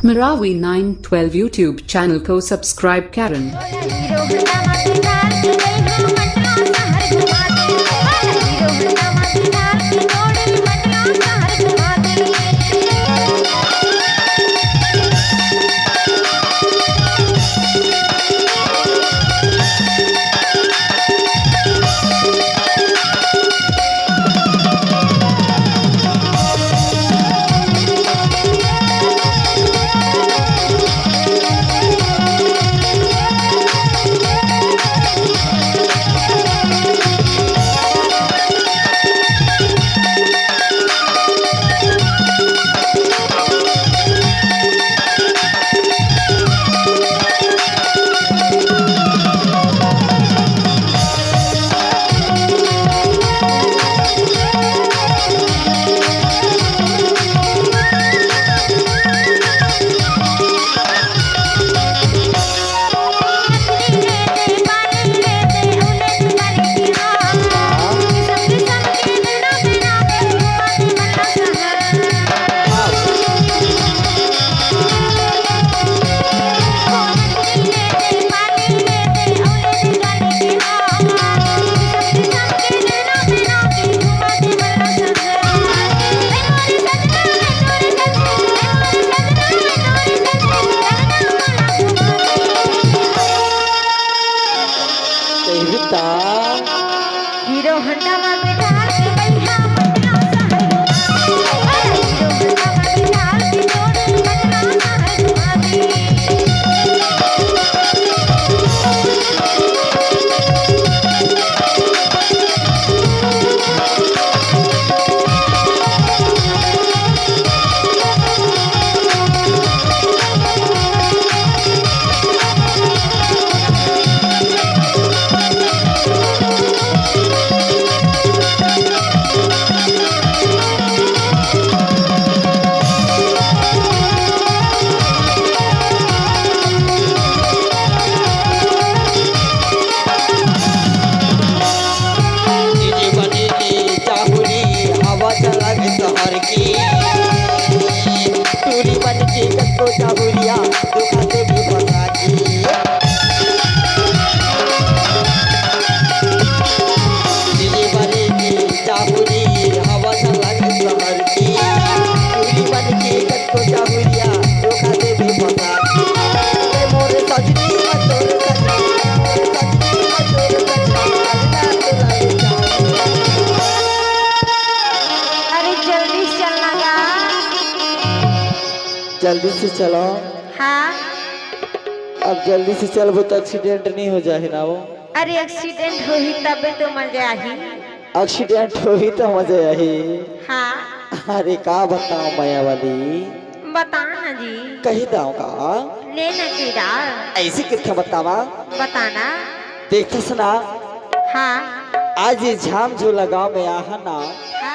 Marawi 912 YouTube channel को subscribe करें। Hero Honda में बिठार के बैठा मंडला शहर जल्दी से चलो। हाँ अब जल्दी से चलो तो एक्सीडेंट नहीं हो जाए ना वो। अरे एक्सीडेंट हो ही तब तो मजा आई। एक्सीडेंट हो ही तो मजा आई। हाँ अरे का बताओ माया वाली, बता ना जी। कही दाओ का ले ना कीड़ा ऐसे कितना बतावा बताना। देखता सुना। हाँ आज ये झाम जो लगाओ में आहा ना हाँ